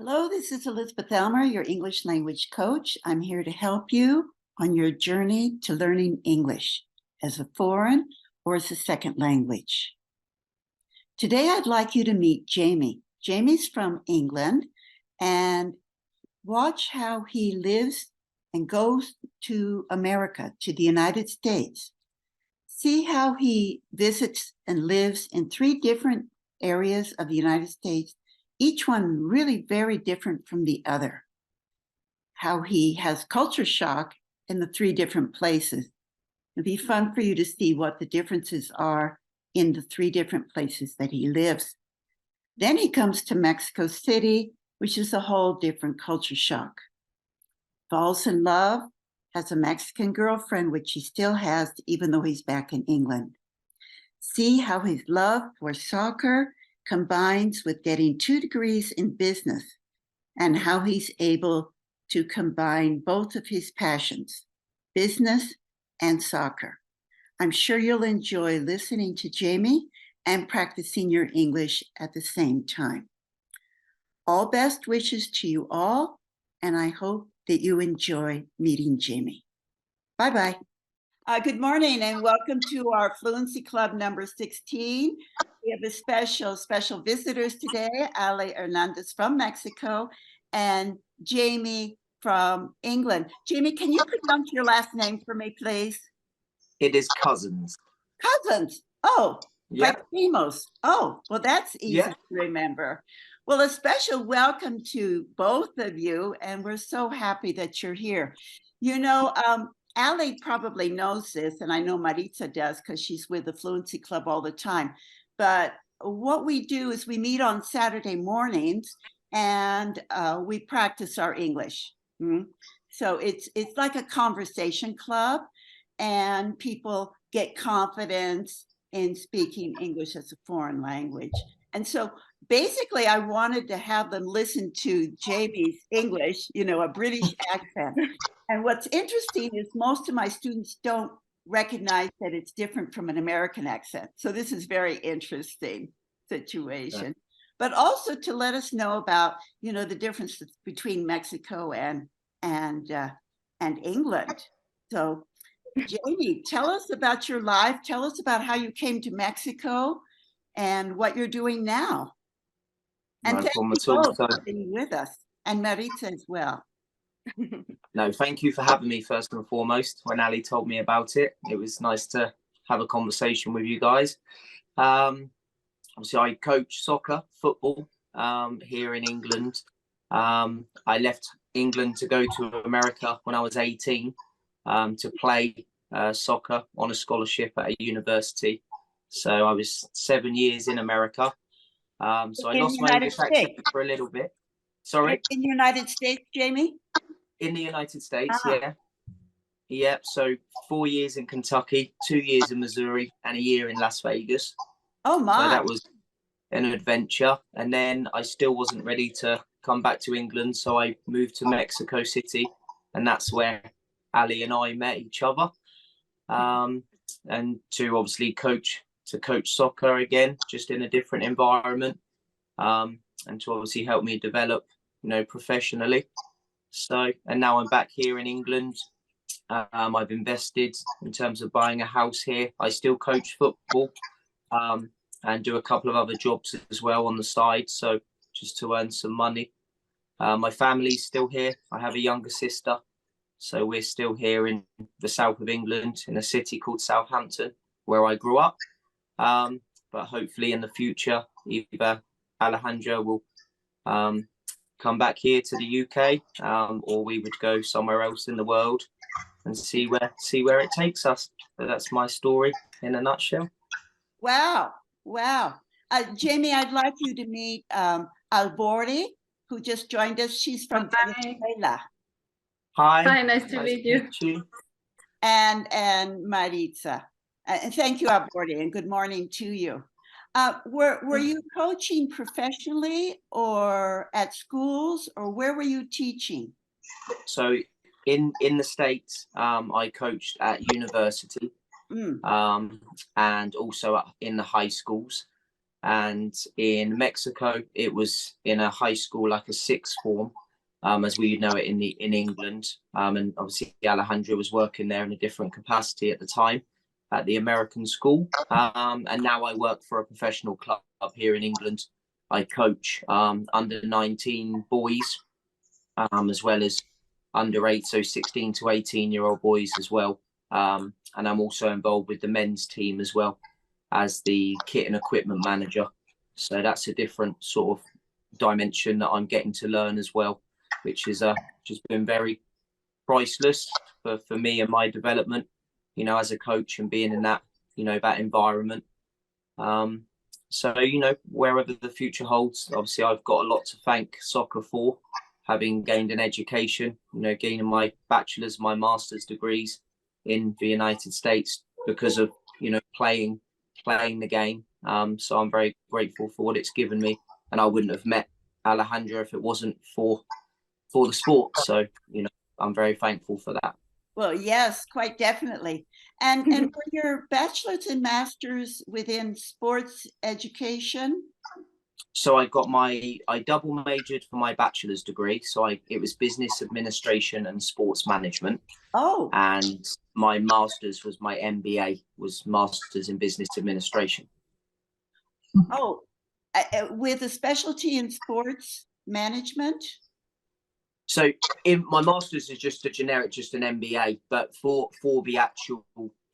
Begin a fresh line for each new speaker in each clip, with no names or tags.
Hello, this is Elizabeth Elmer, your English language coach. I'm here to help you on your journey to learning English as a foreign or as a second language. Today, I'd like you to meet Jamie. Jamie's from England, and watch how he lives and goes to America, to the United States. See how he visits and lives in 3 different areas of the United States, each one really very different from the other. How he has culture shock in the 3 different places. It'd be fun for you to see what the differences are in the 3 different places that he lives. Then he comes to Mexico City, which is a whole different culture shock. Falls in love, has a Mexican girlfriend, which he still has, even though he's back in England. See how his love for soccer combines with getting 2 degrees in business, and how he's able to combine both of his passions, business and soccer. I'm sure you'll enjoy listening to Jamie and practicing your English at the same time. All best wishes to you all, and I hope that you enjoy meeting Jamie. Bye-bye. Good morning and welcome to our Fluency Club number 16. We have a special visitors today, Ale Hernandez from Mexico and Jamie from England. Jamie, can you pronounce your last name for me, please?
It is Cousins.
Cousins. Oh,
Yeah.
like primos. Oh, well, that's easy to remember. Well, a special welcome to both of you, and we're so happy that you're here. You know, Ali probably knows this, and I know Maritza does because she's with the Fluency Club all the time. But what we do is we meet on Saturday mornings and we practice our English. So it's like a conversation club, and people get confidence in speaking English as a foreign language. And so basically, I wanted to have them listen to Jamie's English, you know, a British accent. And what's interesting is most of my students don't recognize that it's different from an American accent. So this is very interesting situation. But also to let us know about, you know, the difference between Mexico and England. So Jamie, tell us about your life. Tell us about how you came to Mexico and what you're doing now. And thank you both for being with us, and Maritza as well.
No, thank you for having me first and foremost. When Ali told me about it, it was nice to have a conversation with you guys. Obviously, I coach soccer, football here in England. I left England to go to America when I was 18 to play soccer on a scholarship at a university. So I was 7 years in America. So I lost my English accent for a little bit. Sorry?
In the United States, Jamie?
In the United States, yeah. Yeah, so 4 years in Kentucky, 2 years in Missouri, and a year in Las Vegas.
Oh, my.
So that was an adventure. And then I still wasn't ready to come back to England, so I moved to Mexico City, and that's where Ali and I met each other. And to obviously coach soccer again, just in a different environment, and to obviously help me develop, you know, professionally. So, and now I'm back here in England. I've invested in terms of buying a house here. I still coach football and do a couple of other jobs as well on the side. So just to earn some money. My family's still here. I have a younger sister. So we're still here in the south of England in a city called Southampton, where I grew up. But hopefully in the future, either Alejandro will come back here to the UK, or we would go somewhere else in the world and see where it takes us. So that's my story in a nutshell.
Wow. Jamie, I'd like you to meet Albordi, who just joined us. She's from Venezuela.
Hi,
nice to meet you.
And Maritza. And thank you, Albordi, and good morning to you. Were you coaching professionally or at schools, or where were you teaching?
So in the States, I coached at university and also in the high schools. And in Mexico, it was in a high school, like a sixth form, as we know it in England. And obviously Alejandra was working there in a different capacity at the time at the American school. And now I work for a professional club here in England. I coach under 19 boys, as well as under 8, so 16 to 18-year-old boys as well. And I'm also involved with the men's team as well as the kit and equipment manager. So that's a different sort of dimension that I'm getting to learn as well, which has been very priceless for me and my development, you know, as a coach and being in that, you know, that environment. So, you know, wherever the future holds, obviously I've got a lot to thank soccer for, having gained an education, you know, gaining my bachelor's, my master's degrees in the United States because of, you know, playing the game. So I'm very grateful for what it's given me, and I wouldn't have met Alejandra if it wasn't for the sport. So, you know, I'm very thankful for that.
Well, yes, quite definitely. And for your bachelor's and master's within sports education?
So I double majored for my bachelor's degree. So it was business administration and sports management.
Oh,
And my master's was my MBA, was master's in business administration.
oh, with a specialty in sports management?
So my master's is just a generic, just an MBA, but for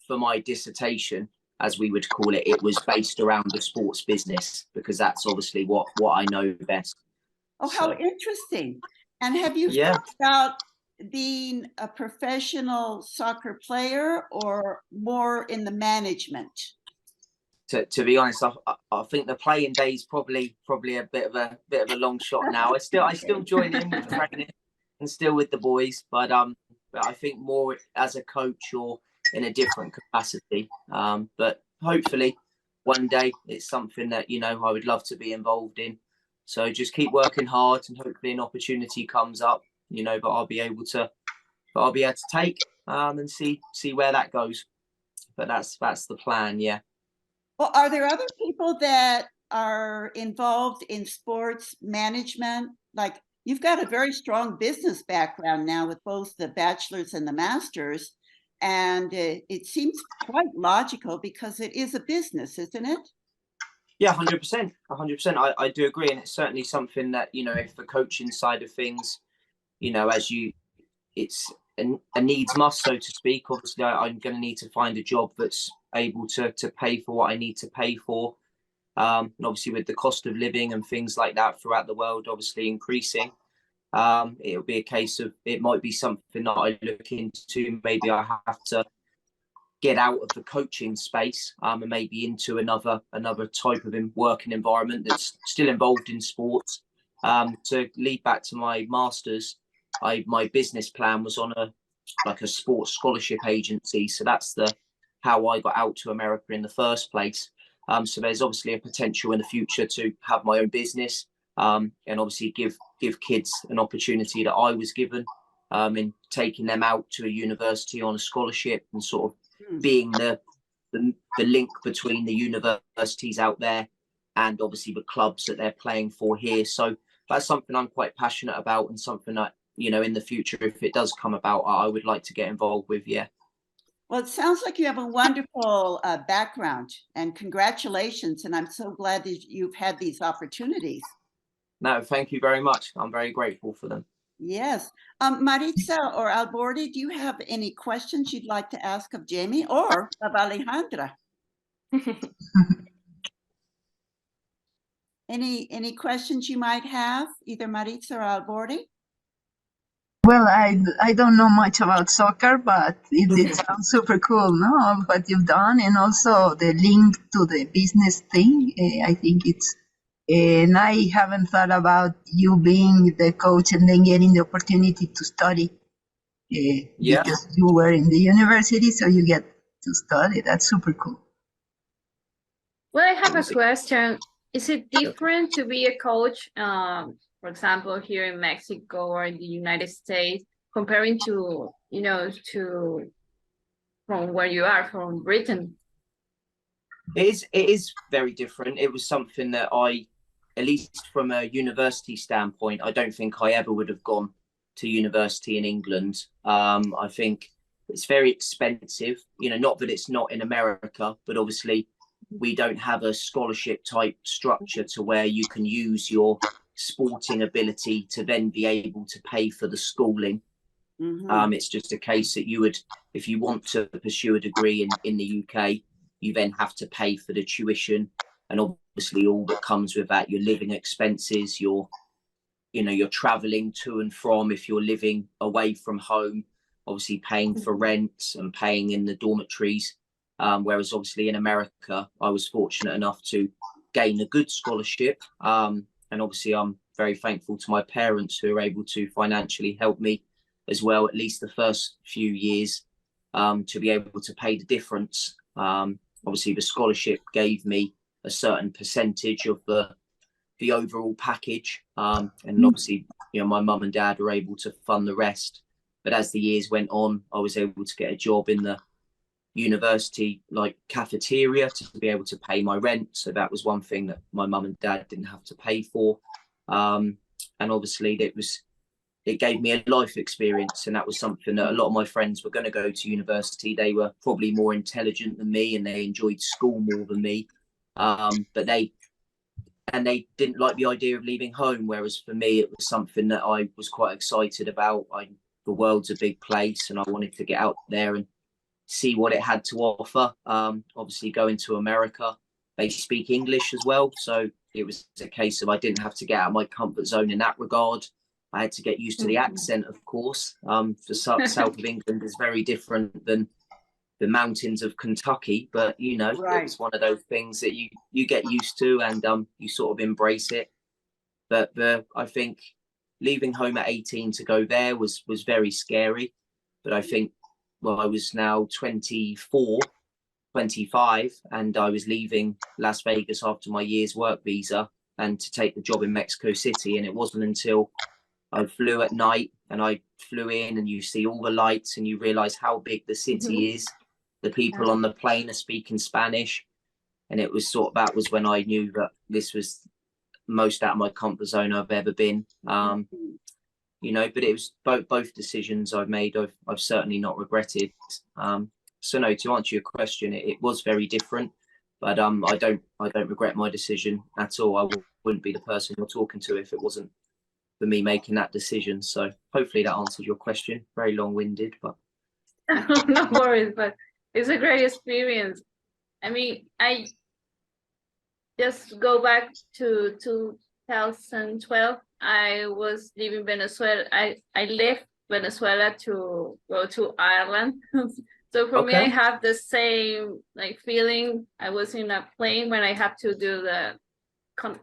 my dissertation, as we would call it, it was based around the sports business, because that's obviously what I know best.
Oh, how
So,
interesting. And have you
yeah.
thought about being a professional soccer player or more in the management?
To be honest, I think the playing days probably a bit of a long shot now. I still join in with training and still with the boys, but I think more as a coach or in a different capacity. But hopefully one day it's something that, you know, I would love to be involved in. So just keep working hard, and hopefully an opportunity comes up, you know, but I'll be able to take and see where that goes. But that's the plan, yeah.
Well, are there other people that are involved in sports management? Like, you've got a very strong business background now with both the bachelor's and the master's, and it seems quite logical because it is a business, isn't it?
Yeah, 100%. 100%. I do agree. And it's certainly something that, you know, if the coaching side of things, you know, it's a needs must, so to speak. Obviously, I'm going to need to find a job that's able to pay for what I need to pay for. And obviously, with the cost of living and things like that throughout the world, obviously increasing, it'll be a case of, it might be something that I look into. Maybe I have to get out of the coaching space and maybe into another type of working environment that's still involved in sports. To lead back to my master's, my business plan was on a sports scholarship agency. So that's how I got out to America in the first place. So there's obviously a potential in the future to have my own business, and obviously give kids an opportunity that I was given, in taking them out to a university on a scholarship, and sort of being the link between the universities out there and obviously the clubs that they're playing for here. So that's something I'm quite passionate about, and something that, you know, in the future, if it does come about, I would like to get involved with. Yeah.
Well, it sounds like you have a wonderful background, and congratulations. And I'm so glad that you've had these opportunities.
No, thank you very much. I'm very grateful for them.
Yes. Maritza or Albordi, do you have any questions you'd like to ask of Jamie or of Alejandra? Any questions you might have, either Maritza or Albordi?
Well, I don't know much about soccer, but it sounds super cool, no? What you've done, and also the link to the business thing. I think it's, and I haven't thought about you being the coach and then getting the opportunity to study.
Yeah.
Because you were in the university, so you get to study. That's super cool.
Well, I have a question. Is it different to be a coach, for example, here in Mexico or in the United States, comparing to, you know, from where you are, from Britain?
It is very different. It was something that I, at least from a university standpoint, I don't think I ever would have gone to university in England. I think it's very expensive, you know, not that it's not in America, but obviously we don't have a scholarship type structure to where you can use your sporting ability to then be able to pay for the schooling. It's just a case that you would, if you want to pursue a degree in the UK, you then have to pay for the tuition, and obviously all that comes with that, your living expenses, you're traveling to and from, if you're living away from home, obviously paying for rent and paying in the dormitories. Whereas obviously in America, I was fortunate enough to gain a good scholarship. And obviously I'm very thankful to my parents who were able to financially help me as well, at least the first few years, to be able to pay the difference. Obviously the scholarship gave me a certain percentage of the overall package. And obviously, you know, my mum and dad were able to fund the rest. But as the years went on, I was able to get a job in the university like cafeteria to be able to pay my rent. So that was one thing that my mum and dad didn't have to pay for. And obviously it gave me a life experience, and that was something that a lot of my friends were going to go to university. They were probably more intelligent than me and they enjoyed school more than me. But they didn't like the idea of leaving home, whereas for me it was something that I was quite excited about. The world's a big place and I wanted to get out there and see what it had to offer. Obviously going to America, they speak English as well, so it was a case of I didn't have to get out of my comfort zone in that regard. I had to get used to the accent, of course. The south of England is very different than the mountains of Kentucky, but you know, it's one of those things that you get used to, and you sort of embrace it. But I think leaving home at 18 to go there was very scary. But I think, well, I was now 24, 25, and I was leaving Las Vegas after my year's work visa and to take the job in Mexico City. And it wasn't until I flew at night and I flew in and you see all the lights and you realize how big the city is. The people on the plane are speaking Spanish. And it was that was when I knew that this was most out of my comfort zone I've ever been. You know, but it was both decisions I've made, I've certainly not regretted. So no, to answer your question, it was very different, but I don't regret my decision at all. I wouldn't be the person you're talking to if it wasn't for me making that decision. So hopefully that answers your question. Very long-winded, but
no worries, but it's a great experience. I mean, I just go back to 2012. I was leaving Venezuela. I left Venezuela to go to Ireland. So for me, I have the same like feeling. I was in a plane when I had to do the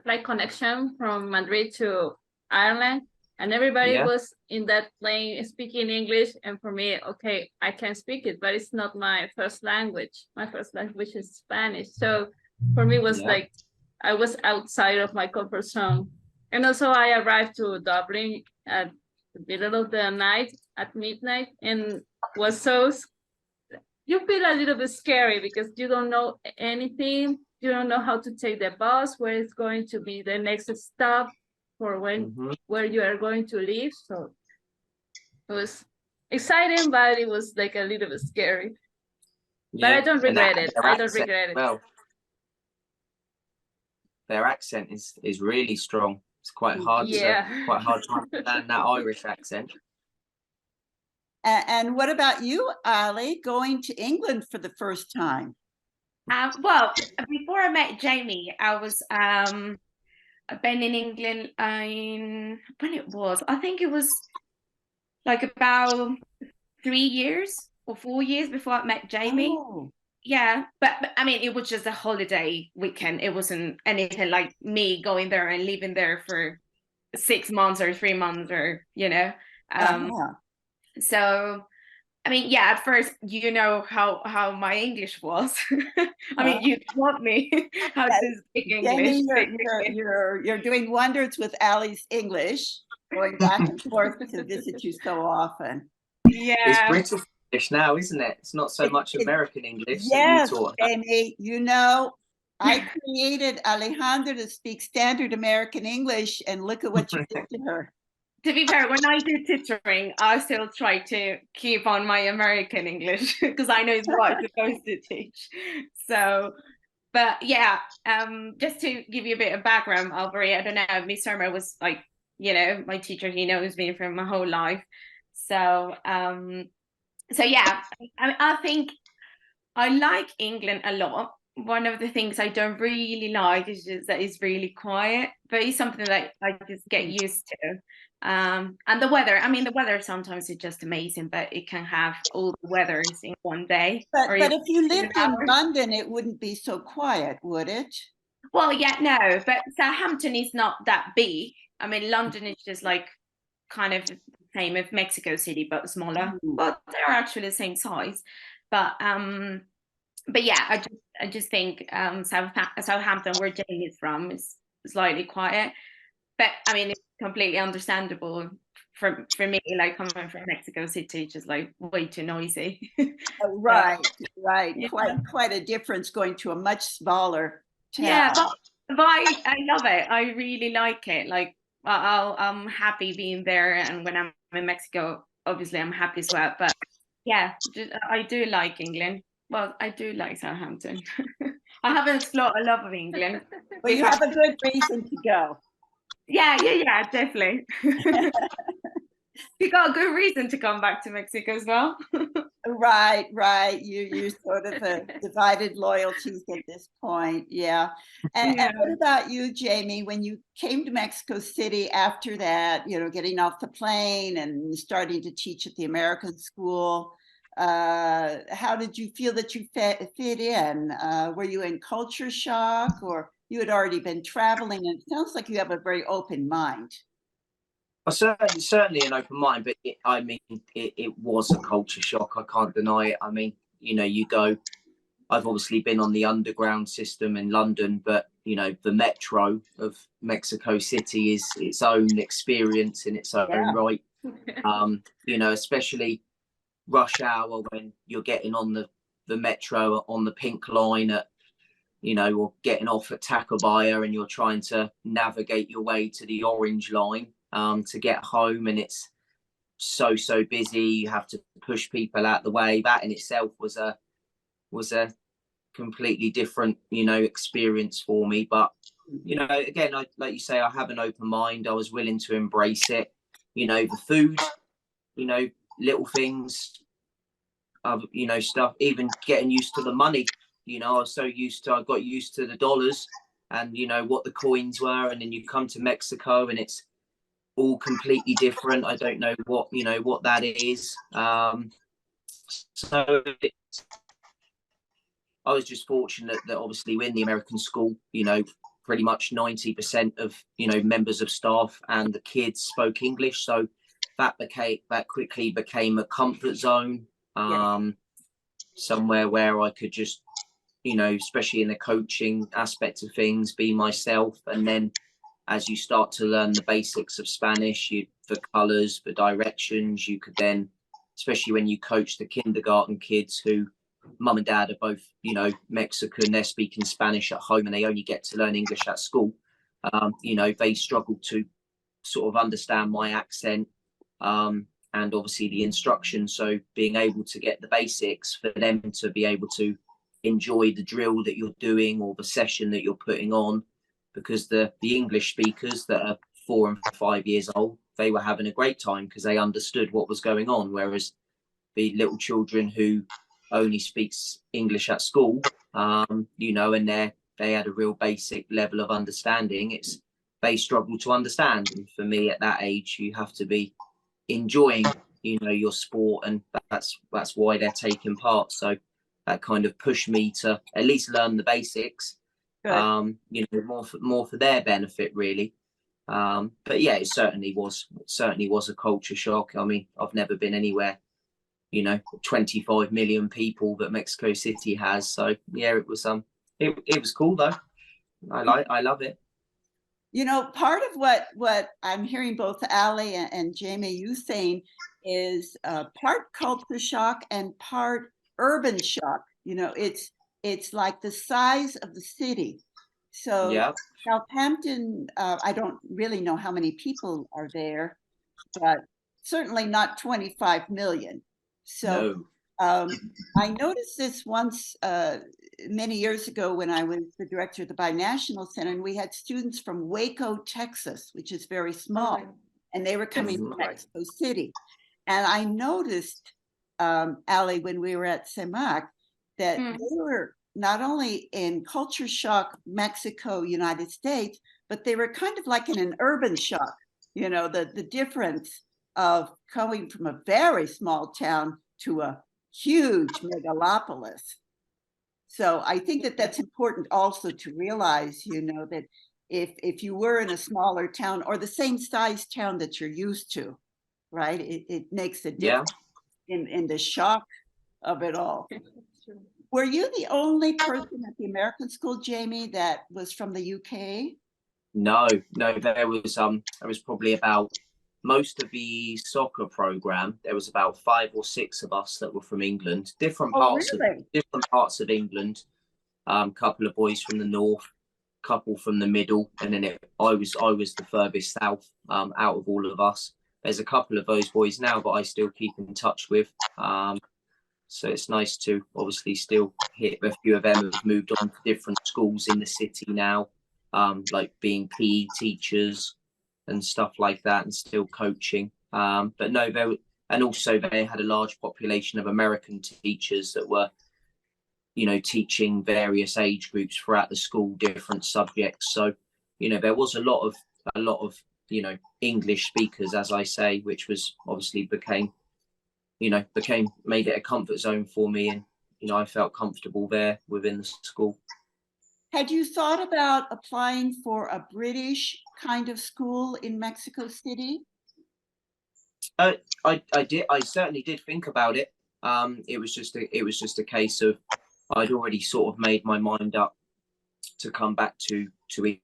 flight connection from Madrid to Ireland, and everybody was in that plane speaking English. And for me, okay, I can speak it, but it's not my first language. My first language is Spanish. So for me, it was like I was outside of my comfort zone. And also I arrived to Dublin at the middle of the night, at midnight, and was you feel a little bit scary because you don't know anything. You don't know how to take the bus, where it's going to be the next stop for where you are going to live. So it was exciting, but it was like a little bit scary. But I don't regret it. I don't regret it.
Well, their accent is really strong. It's quite hard to understand that Irish accent.
And what about you, Ali, going to England for the first time?
Well, before I met Jamie, I was I've been in England when it was, I think it was like about 3 years or 4 years before I met Jamie.
Oh.
Yeah, but I mean, it was just a holiday weekend. It wasn't anything like me going there and living there for 6 months or 3 months, or you know. So, I mean, yeah, at first, you know how my English was. I mean, you taught me how to speak English.
You're doing wonders with Ali's English, going back and forth to visit you so often.
Yeah.
English now, isn't it? It's not so much American English that you
Yes,
taught her.
Jamie, you know, I created Alejandra to speak standard American English, and look at what you did to her.
To be fair, when I do tutoring, I still try to keep on my American English because I know it's what I'm supposed to teach. So, but yeah, just to give you a bit of background, Albury, I don't know, Miss Surma was like, you know, my teacher. He knows me from my whole life. So, so yeah, I think I like England a lot. One of the things I don't really like is just that it's really quiet, but it's something that I just get used to. And the weather, I mean, the weather sometimes is just amazing, but it can have all the weathers in one day.
But
or
if
even
you
2
lived in
hours.
London, it wouldn't be so quiet, would it?
Well, yeah, no, but Southampton is not that big. I mean, London is just like kind of the same as Mexico City, but smaller.
Mm.
But they're actually the same size. But yeah, I just think Southampton, where Jamie is from, is slightly quiet. But I mean, it's completely understandable for me, like coming from Mexico City, just like way too noisy.
Right, right.
Yeah.
Quite a difference going to a much smaller town.
Yeah, but I love it. I really like it. Like I'm happy being there, and when I'm in Mexico, obviously I'm happy as well. But yeah, I do like England. Well, I do like Southampton. I haven't explored a lot of England.
Well, you have a good reason to go.
Yeah, definitely. You got a good reason to come back to Mexico as well.
Right, right. You're sort of a divided loyalties at this point. Yeah. And what about you, Jamie? When you came to Mexico City after that, you know, getting off the plane and starting to teach at the American school, how did you feel that you fit in? Were you in culture shock, or you had already been traveling? And it sounds like you have a very open mind.
I certainly an open mind, but it was a culture shock. I can't deny it. I mean, you know, I've obviously been on the underground system in London, but you know, the metro of Mexico City is its own experience in its own right. You know, especially rush hour when you're getting on the metro on the pink line at, you know, or getting off at Tacubaya and you're trying to navigate your way to the orange line to get home, and it's so busy. You have to push people out the way. That in itself was a completely different, you know, experience for me. But you know, again, like you say, I have an open mind. I was willing to embrace it. You know, the food, you know, little things, you know, stuff, even getting used to the money. You know, I got used to the dollars and, you know, what the coins were. And then you come to Mexico and it's all completely different. I don't know what, you know, what that is. So I was just fortunate that obviously we're in the American school, you know, pretty much 90% of, you know, members of staff and the kids spoke English. So that quickly became a comfort zone, somewhere where I could just, you know, especially in the coaching aspect of things, be myself. And then as you start to learn the basics of Spanish, the colors, the directions, you could then, especially when you coach the kindergarten kids who mum and dad are both, you know, Mexican, they're speaking Spanish at home and they only get to learn English at school. You know, they struggle to sort of understand my accent and obviously the instructions. So being able to get the basics for them to be able to enjoy the drill that you're doing or the session that you're putting on, because the English speakers that are 4 and 5 years old, they were having a great time because they understood what was going on, whereas the little children who only speaks English at school, you know, and they had a real basic level of understanding, they struggle to understand. And for me at that age, you have to be enjoying, you know, your sport, and that's why they're taking part. So that kind of pushed me to at least learn the basics. You know, more for their benefit, really. But yeah, it certainly was a culture shock. I mean, I've never been anywhere, you know, 25 million people that Mexico City has. So yeah, it was it was cool though. I love it.
You know, part of what I'm hearing both Ali and Jamie, you saying is part culture shock and part urban shock. You know, it's like the size of the city. So
Yeah.
Southampton, I don't really know how many people are there, but certainly not 25 million. So
No.
I noticed this once many years ago when I was the director of the Binational Center, and we had students from Waco, Texas, which is very small,
Okay.
and they were coming
Mhm.
to Mexico City. And I noticed, Ali, when we were at CEMAC, that they were not only in culture shock, Mexico, United States, but they were kind of like in an urban shock, you know, the difference of coming from a very small town to a huge megalopolis. So I think that that's important also to realize, you know, that if you were in a smaller town or the same size town that you're used to, right, it makes a
Yeah.
difference in the shock of it all. Were you the only person at the American school, Jamie, that was from the UK?
No, there was probably about most of the soccer program. There was about 5 or 6 of us that were from England, different
Oh,
parts
really?
of England. Couple of boys from the north, couple from the middle, and then I was the furthest south out of all of us. There's a couple of those boys now, but I still keep in touch with. So it's nice to obviously still hear a few of them have moved on to different schools in the city now, like being PE teachers and stuff like that, and still coaching. But no, and also they had a large population of American teachers that were, you know, teaching various age groups throughout the school, different subjects. So, you know, there was a lot of, you know, English speakers, as I say, which was obviously made it a comfort zone for me. And, you know, I felt comfortable there within the school.
Had you thought about applying for a British kind of school in Mexico City?
I certainly did think about it. It was just a case of I'd already sort of made my mind up to come back to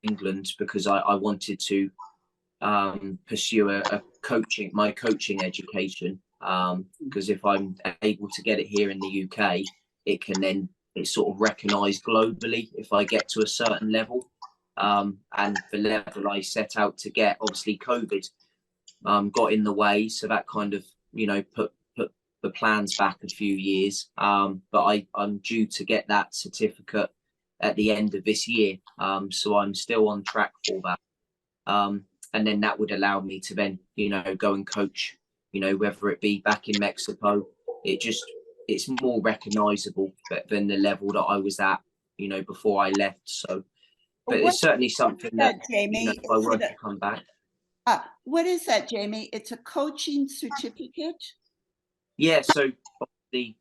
England because I wanted to pursue my coaching education. Because if I'm able to get it here in the UK, it's sort of recognised globally if I get to a certain level. And the level I set out to get, obviously COVID got in the way, so that kind of, you know, put the plans back a few years. But I'm due to get that certificate at the end of this year, so I'm still on track for that. And then that would allow me to then, you know, go and coach, you know, whether it be back in Mexico. It's more recognizable than the level that I was at, you know, before I left. So, but it's certainly something that,
Jamie,
you know, if I were to come back.
What is that, Jamie? It's a coaching certificate?
Yeah, so the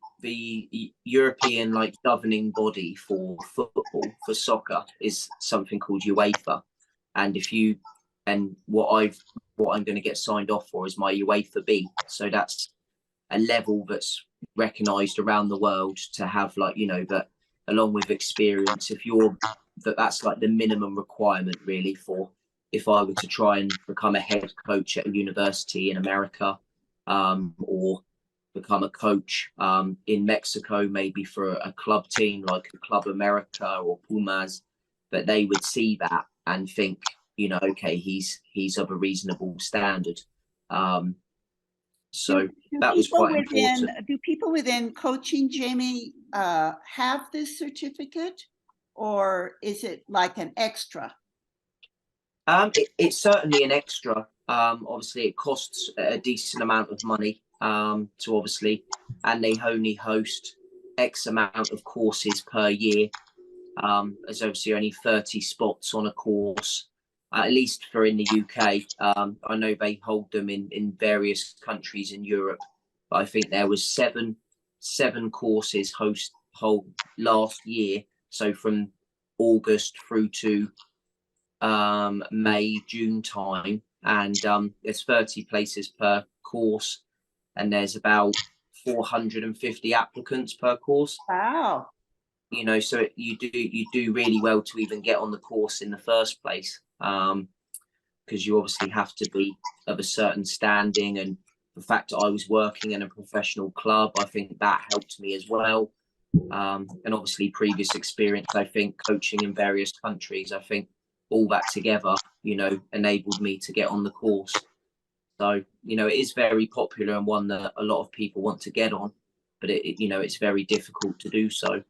European like governing body for football, for soccer, is something called UEFA. And what I'm going to get signed off for is my UEFA B. So that's a level that's recognized around the world to have, like, you know, that along with experience, that's like the minimum requirement really for if I were to try and become a head coach at a university in America, or become a coach in Mexico, maybe for a club team like Club America or Pumas, that they would see that and think, you know, okay, he's of a reasonable standard. So that was quite important.
Do people within coaching, Jamie, have this certificate, or is it like an extra?
It's certainly an extra. Obviously, it costs a decent amount of money to obviously, and they only host X amount of courses per year. There's obviously only 30 spots on a course, at least for in the UK. I know they hold them in various countries in Europe, but I think there was seven courses hold last year. So from August through to May, June time, and there's 30 places per course, and there's about 450 applicants per course.
Wow.
You know, so you do really well to even get on the course in the first place, because you obviously have to be of a certain standing and the fact that I was working in a professional club, I think that helped me as well. And obviously previous experience, I think coaching in various countries, I think all that together, enabled me to get on the course. So, it is very popular and one that a lot of people want to get on, but it's very difficult to do so.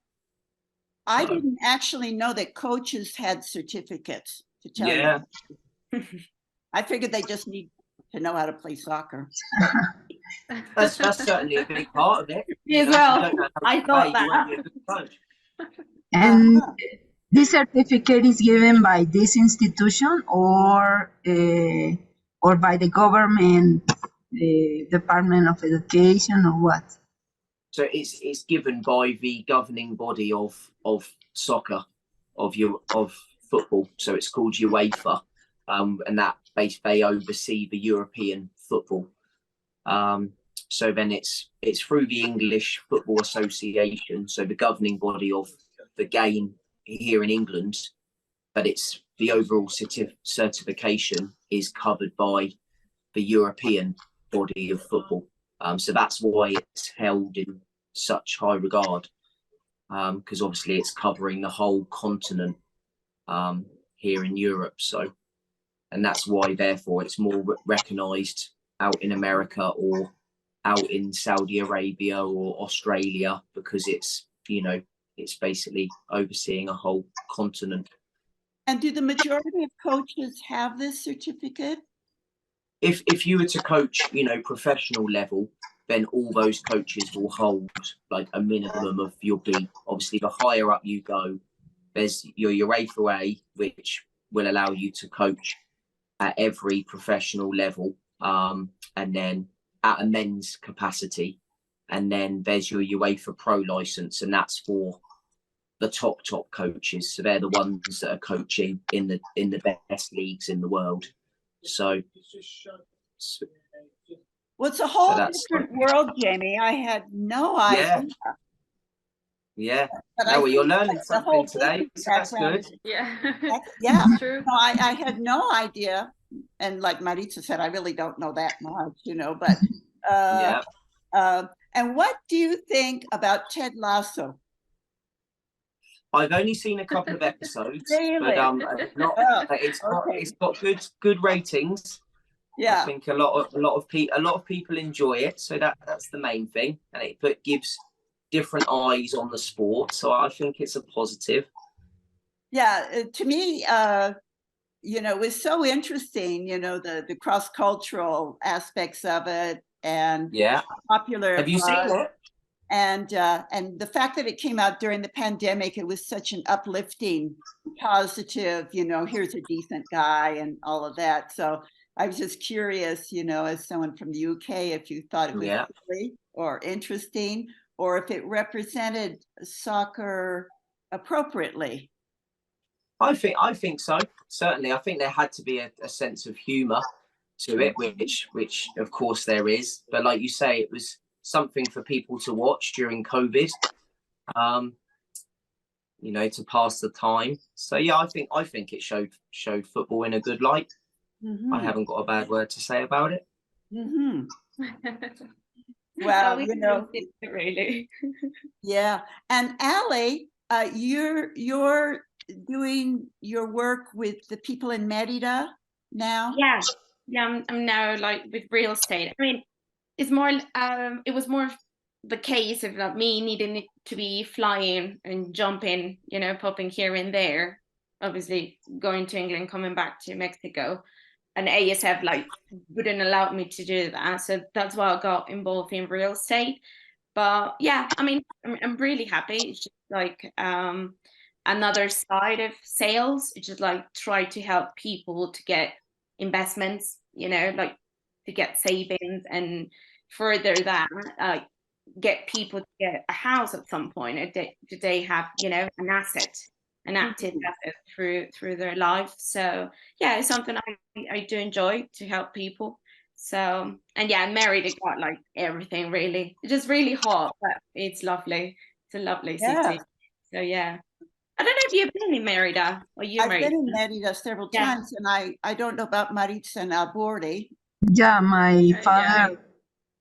I didn't actually know that coaches had certificates, to tell you. I figured they just need to know how to play soccer.
That's certainly a big part of it.
As well, I thought that.
And this certificate is given by this institution or by the government, Department of Education, or what?
So it's given by the governing body of soccer, of football. So it's called UEFA, and that they oversee the European football. So then it's through the English Football Association, so the governing body of the game here in England, but it's the overall certification is covered by the European body of football. So that's why it's held in such high regard, because obviously it's covering the whole continent here in Europe. So, and that's why therefore it's more recognised out in America or out in Saudi Arabia or Australia, because it's basically overseeing a whole continent.
And do the majority of coaches have this certificate?
If you were to coach, professional level, then all those coaches will hold like a minimum of, you'll be obviously the higher up you go, there's your UEFA A, which will allow you to coach at every professional level, and then at a men's capacity, and then there's your UEFA Pro license, and that's for the top coaches. So they're the ones that are coaching in the best leagues in the world. So
well, it's a whole different world, Jamie. I had no idea.
Yeah.
But
well, you're learning something today, so that's good.
Yeah.
Yeah.
True.
No, I had no idea. And like Maritza said, I really don't know that much, but and what do you think about Ted Lasso?
I've only seen a couple of episodes,
Really?
but it's got good ratings.
Yeah,
I think a lot of people enjoy it, so that's the main thing, and it gives different eyes on the sport. So I think it's a positive.
Yeah, to me, it was so interesting. The cross-cultural aspects of it, and popular.
Have you seen it?
And the fact that it came out during the pandemic, it was such an uplifting, positive, here's a decent guy and all of that. So I was just curious, as someone from the UK, if you thought it was silly or interesting, or if it represented soccer appropriately.
I think so. Certainly, I think there had to be a sense of humour to it, which of course there is. But like you say, it was something for people to watch during COVID, to pass the time. So yeah, I think it showed football in a good light. Mm-hmm. I haven't got a bad word to say about it.
Mm-hmm. Well,
really.
Yeah. And Ali, you're doing your work with the people in Merida now?
Yeah, I'm now like with real estate. I mean, it's more it was more the case of like me needing to be flying and jumping, popping here and there, obviously going to England, coming back to Mexico, and ASF wouldn't allow me to do that. So that's why I got involved in real estate. But yeah, I mean, I'm really happy. It's just another side of sales. It's just try to help people to get investments, to get savings, and further that get people to get a house at some point. Do they have an asset, an active asset through their life? So yeah, it's something I do enjoy, to help people. So, and yeah, Merida got everything really. It's just really hot, but it's lovely. It's a lovely city. So yeah. I don't know if you've been in Merida, or
I've been in Merida several times, and I don't know about Maritza and Albordi.
Yeah, my father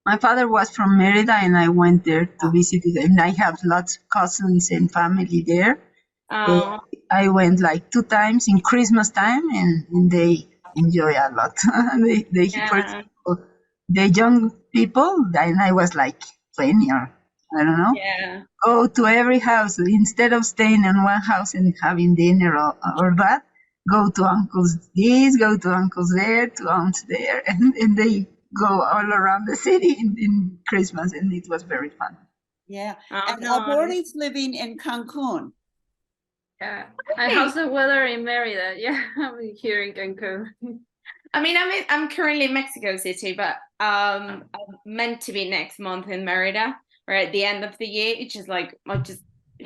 My father was from Merida, and I went there to visit it, and I have lots of cousins and family there.
Oh,
I went like 2 times in Christmas time, and they enjoy a lot. they for
yeah,
example, the young people, and I was like 20 or I don't know,
yeah.
go to every house instead of staying in one house and having dinner or that. Go to uncle's this, go to uncle's there, to aunts there, and they go all around the city in Christmas, and it was very fun.
Yeah.
Oh,
And
nice.
Aborty's living in Cancun.
Yeah. And how's the weather in Merida? Yeah, I'm here in Cancun.
I mean, I'm currently in Mexico City, but I'm meant to be next month in Merida, or at the end of the year. It's just like I just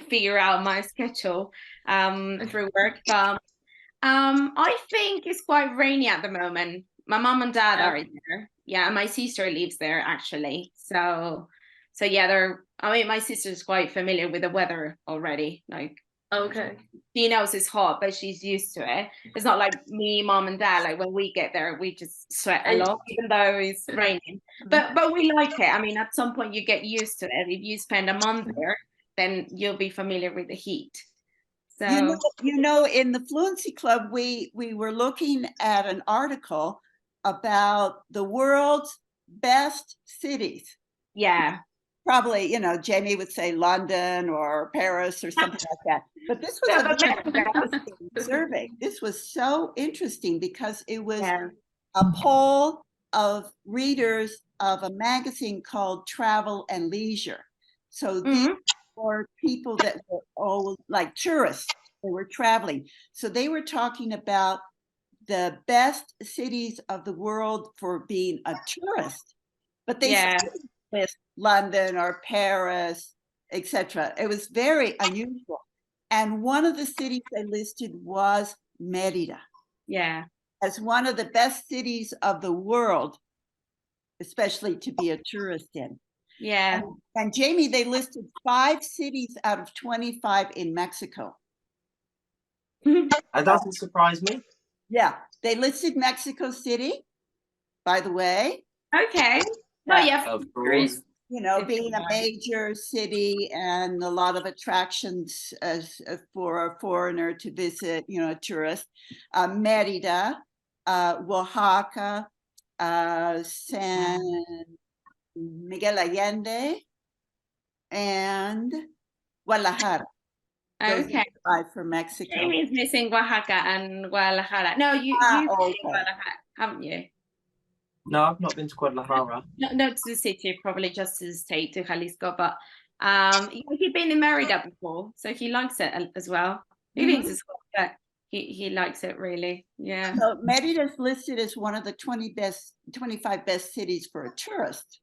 figure out my schedule through work. But I think it's quite rainy at the moment. My mom and dad are there. Yeah, and my sister lives there actually. So yeah, I mean, my sister's quite familiar with the weather already. Like,
Okay.
she knows it's hot, but she's used to it. It's not like me, mom, and dad. Like when we get there, we just sweat a lot, even though it's raining. But we like it. I mean, at some point you get used to it. If you spend a month there, then you'll be familiar with the heat. So
In the Fluency Club, we were looking at an article about the world's best cities.
yeah,
Probably, Jamie would say London or Paris or something like that. But this was
but
a
Mexico.
survey. This was so interesting because it was
Yeah.
a poll of readers of a magazine called Travel and Leisure. So these
Mhm.
were people that were all like tourists. They were traveling. So they were talking about the best cities of the world for being a tourist. But they
Yeah.
started with London or Paris, etc. It was very unusual. And one of the cities they listed was Merida
Yeah.
as one of the best cities of the world, especially to be a tourist in.
Yeah.
And Jamie, they listed 5 cities out of 25 in Mexico.
That doesn't surprise me.
Yeah, they listed Mexico City, by the way.
Okay. Well, yeah.
Of course.
Being a major city and a lot of attractions as for a foreigner to visit, a tourist. Merida, Oaxaca, San Miguel Allende, and Guadalajara. Those
Okay.
are 5 for Mexico.
Jamie's missing Oaxaca and Guadalajara. No, you've
okay.
been to Guadalajara, haven't you?
No, I've not been to Guadalajara.
Not to the city, probably just to the state, to Jalisco. But he'd been in Merida before, so he likes it as well. He thinks it's cool, but he likes it really. Yeah.
So Merida is listed as one of the 25 best cities for a tourist.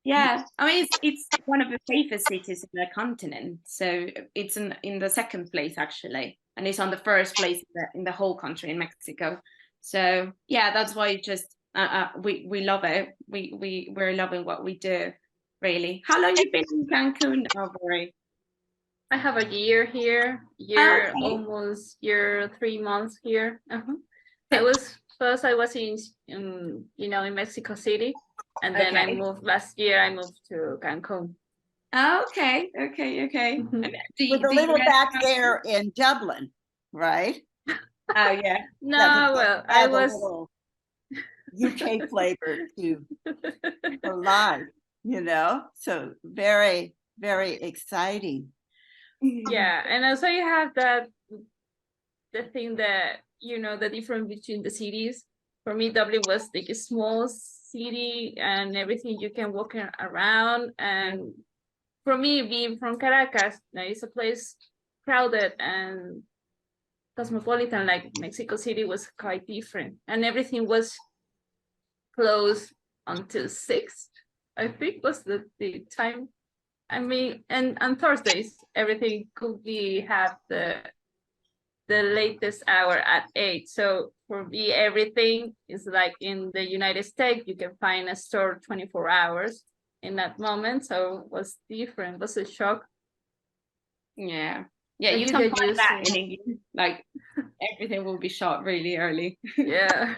Yeah, I mean it's one of the safest cities in the continent, so it's in the second place actually, and it's on the first place in the whole country in Mexico. So yeah, that's why it just we love it. We're loving what we do, really. How long you been in Cancun, Aubrey?
I have a year here,
Okay.
almost year, 3 months here. I was in Mexico City, and then I
Okay.
moved last year. I moved to Cancun.
Okay. And
With a little back there in Dublin, right?
Oh yeah.
No, well, I was
UK flavor to live, so very, very exciting.
yeah, and also you have the thing that the difference between the cities. For me, Dublin was like a small city and everything you can walk around, and for me being from Caracas, it's a place crowded and cosmopolitan. Like Mexico City was quite different, and everything was closed until 6, I think was the time. I mean, and on Thursdays everything could have the latest hour at 8. So for me, everything is like in the United States, you can find a store 24 hours in that moment. So it was different, it was a shock.
Yeah,
But
you
you
can
get
find
used
that
to
in England. Like everything will be shot really early.
Yeah.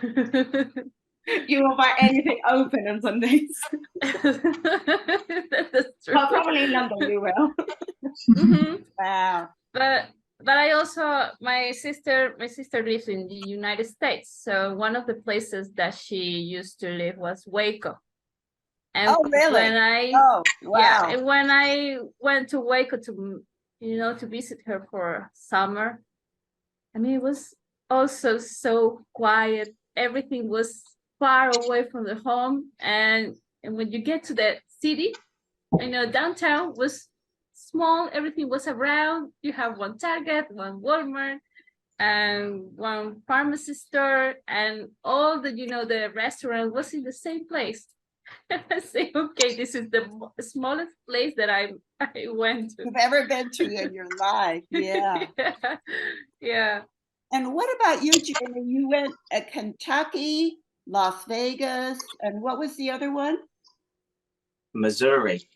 You will buy anything open on Sundays.
That's true.
Well, probably in London you will.
Mhm.
Wow.
But I also my sister lives in the United States, so one of the places that she used to live was Waco. And
Oh, really?
when I
Oh,
yeah,
wow.
and when I went to Waco to visit her for summer, I mean it was also so quiet. Everything was far away from the home, and when you get to the city, downtown was small, everything was around. You have one Target, one Walmart, and one pharmacy store, and all the restaurant was in the same place. I say, okay, this is the smallest place that I went to.
You've ever been to in your life. Yeah.
Yeah.
And what about you, Jamie? You went at Kentucky, Las Vegas, and what was the other one?
Missouri,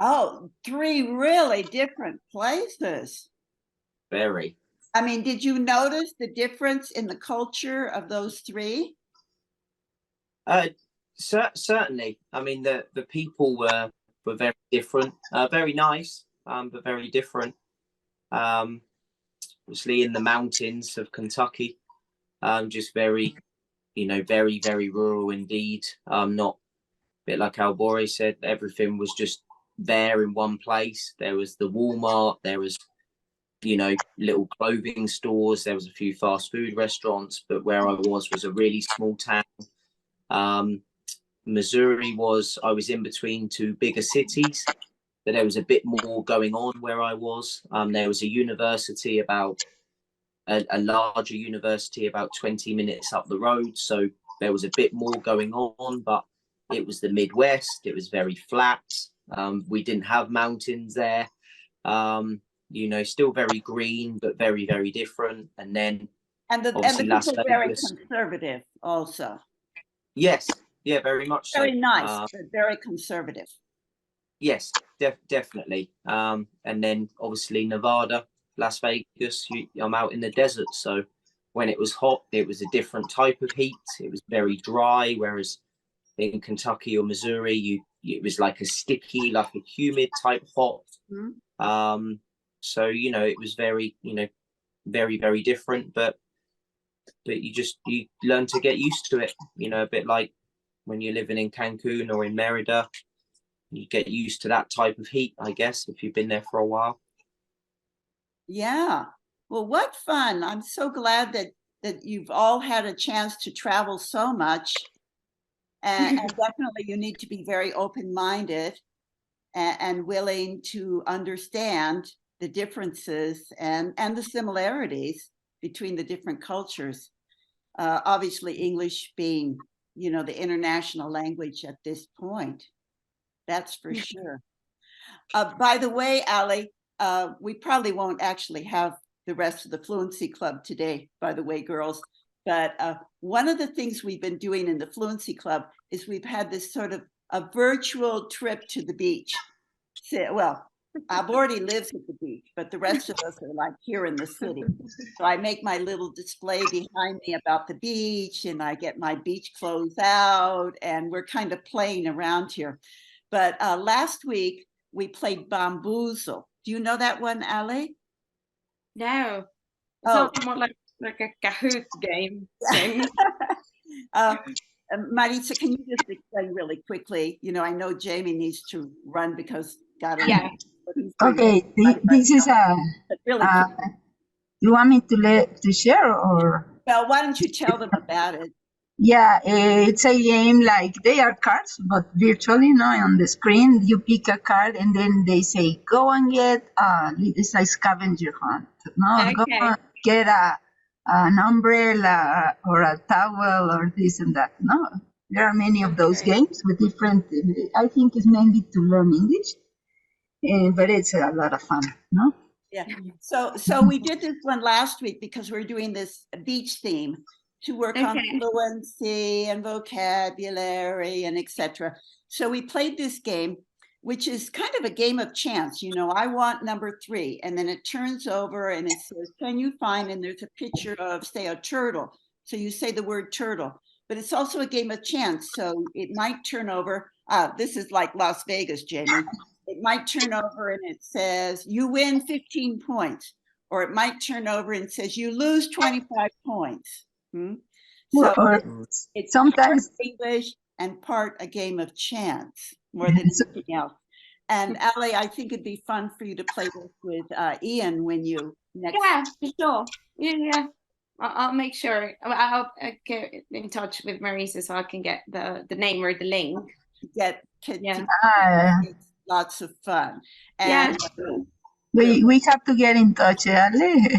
Oh, three really different places.
very.
I mean, did you notice the difference in the culture of those three?
Certainly. I mean, the people were very different, very nice, but very different. Obviously, in the mountains of Kentucky, just very, very, very rural indeed. Not a bit like Albore said, everything was just there in one place. There was the Walmart, there was, little clothing stores, there was a few fast food restaurants, but where I was a really small town. Missouri I was in between two bigger cities, but there was a bit more going on where I was. There was a university a larger university about 20 minutes up the road. So there was a bit more going on, but it was the Midwest. It was very flat. We didn't have mountains there. Still very green, but very, very different. And then
the
obviously Las
people very
Vegas.
conservative also.
Yes, yeah, very much so.
Very nice, but very conservative.
Yes, definitely. And then obviously Nevada, Las Vegas, I'm out in the desert. So when it was hot, it was a different type of heat. It was very dry, whereas in Kentucky or Missouri, it was like a sticky, like a humid type hot.
Mhm.
So, it was very, very, very different, but you learn to get used to it, a bit like when you're living in Cancun or in Merida. You get used to that type of heat, I guess, if you've been there for a while.
Yeah. Well, what fun. I'm so glad that you've all had a chance to travel so much. And definitely you need to be very open-minded and willing to understand the differences and the similarities between the different cultures. Obviously, English being, the international language at this point. That's for sure. By the way, Ali, we probably won't actually have the rest of the Fluency Club today, by the way, girls. But one of the things we've been doing in the Fluency Club is we've had this sort of a virtual trip to the beach. Well, Albordi lives at the beach, but the rest of us are like here in the city. So I make my little display behind me about the beach, and I get my beach clothes out, and we're kind of playing around here. But last week we played Bamboozle. Do you know that one, Ali?
No.
Oh.
It's more like a Kahoot game thing.
Marisa, can you just explain really quickly? I know Jamie needs to run because
Yeah.
Okay, this is
really
you want me to share or?
Well, why don't you tell them about it?
Yeah, it's a game like they are cards, but virtually, on the screen. You pick a card and then they say, go and get, it's like scavenger hunt.
Okay.
Go and get an umbrella or a towel or this and that. There are many of those games with different, I think it's mainly to learn English, but it's a lot of fun,
Yeah. So we did this one last week because we're doing this beach theme to work on fluency and vocabulary and etc. So we played this game, which is kind of a game of chance. I want number 3, and then it turns over and it says, can you find, and there's a picture of, say, a turtle. So you say the word turtle, but it's also a game of chance. So it might turn over. This is like Las Vegas, Jamie. It might turn over and it says you win 15 points, or it might turn over and says you lose 25 points. So
Or
it's
sometimes
part English and part a game of chance more than anything else. And Ali, I think it'd be fun for you to play this with Ian when you next.
Yeah, for sure. Yeah. I'll make sure. I'll get in touch with Marisa so I can get the name or the link.
Get
Yeah.
it's lots of fun.
Yeah,
And
we have to get in touch, Ali.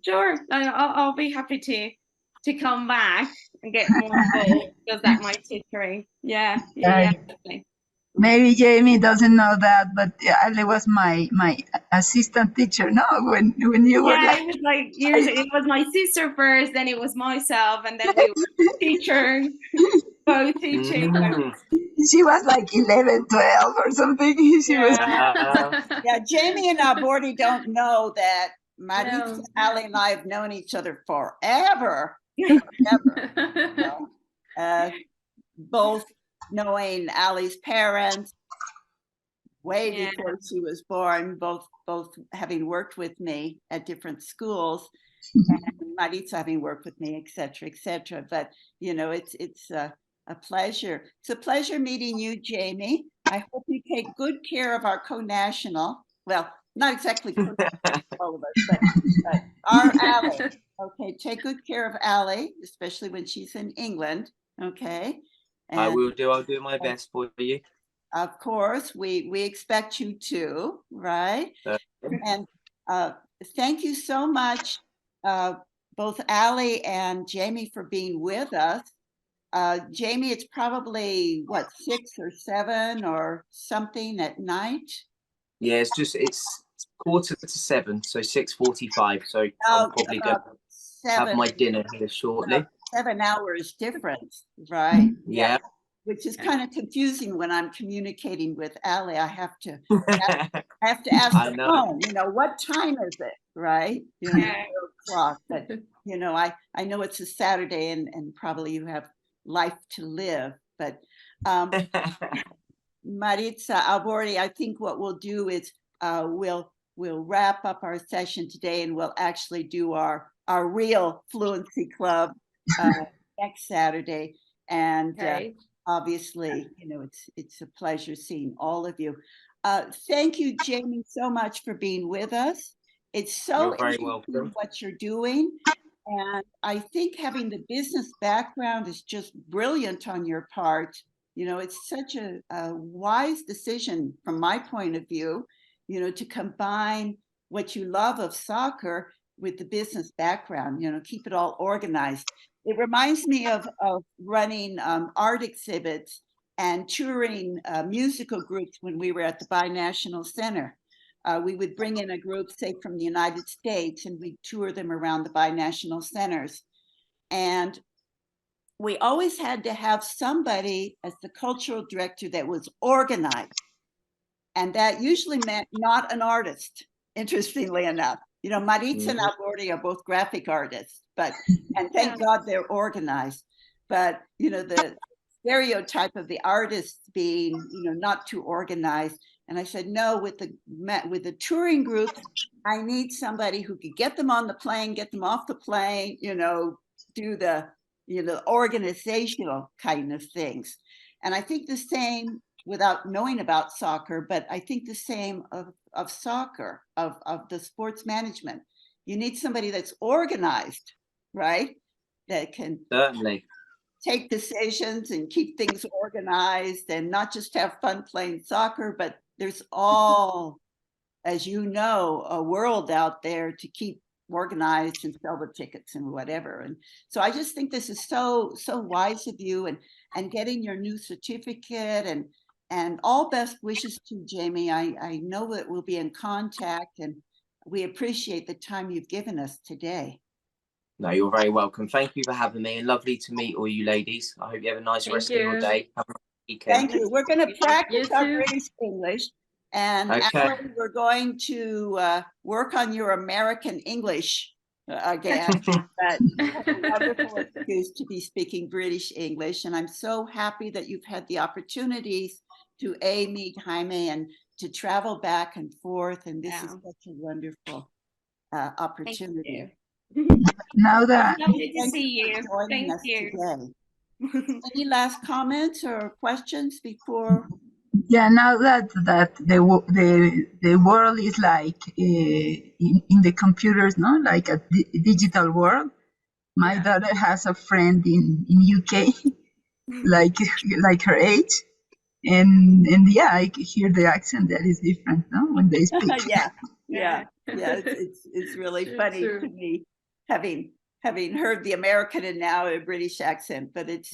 sure. I'll be happy to come back and get more involved because that might tutoring. Yeah, definitely.
Maybe Jamie doesn't know that, but Ali was my assistant teacher. No, when you were
Yeah,
like,
it was like it was my sister first, then it was myself, and then we were teacher, both teaching.
she was like 11, 12 or something. She was.
yeah, Jamie and Alborti don't know that Maritza,
No.
Ali, and I have known each other forever. Forever. Both knowing Ali's parents way
Yeah.
before she was born, both having worked with me at different schools, and Maritza having worked with me, et cetera. But you know, it's a pleasure. It's a pleasure meeting you, Jamie. I hope you take good care of our co-national. Well, not exactly all of us, but our Ali. Okay, take good care of Ali, especially when she's in England. Okay.
I will do. I'll do my best for you.
Of course, we expect you to, right? And thank you so much, both Ali and Jamie, for being with us. Jamie, it's probably what, 6 or 7 or something at night.
Yeah, it's 6:45, so 6:45. So I'll probably go have my dinner here shortly.
7 hours difference, right?
Yeah.
Which is kind of confusing when I'm communicating with Ali. I have to ask the phone, you know, what time is it, right? You know, 4 o'clock. But you know, I know it's a Saturday and probably you have life to live. But Maritza, Alborti, I think what we'll do is we'll wrap up our session today and we'll actually do our real Fluency Club next Saturday. And obviously, you know, it's a pleasure seeing all of you. Thank you, Jamie, so much for being with us. It's so interesting what you're doing. And I think having the business background is just brilliant on your part. You know, it's such a wise decision from my point of view, you know, to combine what you love of soccer with the business background, you know, keep it all organized. It reminds me of running art exhibits and touring musical groups when we were at the Binational Center. We would bring in a group, say, from the United States, and we'd tour them around the Binational Centers. And we always had to have somebody as the cultural director that was organized. And that usually meant not an artist, interestingly enough. You know, Maritza and Alborti are both graphic artists, and thank God they're organized. But, you know, the stereotype of the artists being, you know, not too organized. And I said, no, with the touring groups, I need somebody who could get them on the plane, get them off the plane, you know, do the, you know, organizational kind of things. And I think the same, without knowing about soccer, but I think the same of soccer, of the sports management. You need somebody that's organized, right? That can
certainly
take decisions and keep things organized and not just have fun playing soccer, but there's all, as you know, a world out there to keep organized and sell the tickets and whatever. And so I just think this is so wise of you, and getting your new certificate, and all best wishes to Jamie. I know that we'll be in contact, and we appreciate the time you've given us today.
No, you're very welcome. Thank you for having me, and lovely to meet all you ladies. I hope you have a nice rest of your day. Have a nice weekend.
Thank you. We're going to practice our British English, and actually we're going to work on your American English again, but what a wonderful excuse to be speaking British English. And I'm so happy that you've had the opportunities to meet Jaime and to travel back and forth. And this is
Yeah.
such a wonderful
Thank
opportunity.
you.
Now that
Lovely to
Thank
see
you
you.
for joining
Thank
us
you.
today. Any last comments or questions before?
Yeah, now that the world is like in the computers, no, like a digital world. My
Yeah.
daughter has a friend in UK, like her age, and yeah, I hear the accent that is different, no, when they speak.
Yeah,
Yeah.
it's really
True,
funny
true.
to me having heard the American and now a British accent, but it's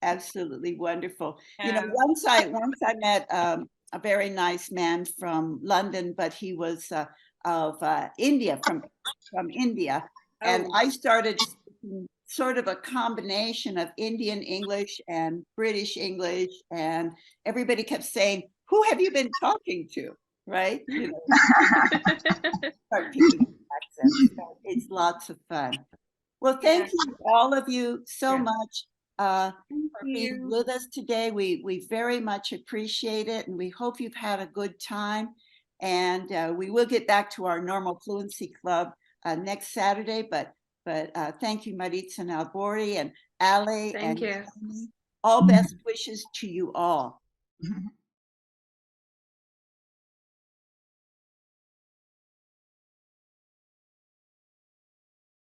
absolutely wonderful. You know,
Yeah.
once I met a very nice man from London, but he was of India, from India, and
Oh.
I started speaking sort of a combination of Indian English and British English, and everybody kept saying, "Who have you been talking to?" Right? You know, start picking up accents. So it's lots of fun. Well, thank
Yeah.
you, all of you, so
Yeah.
much
Thank
for being
you.
with us today. We very much appreciate it, and we hope you've had a good time. And we will get back to our normal Fluency Club next Saturday. But thank you, Maritza and Albori and Ali
Thank
and
you.
Jamie. All best wishes to you all.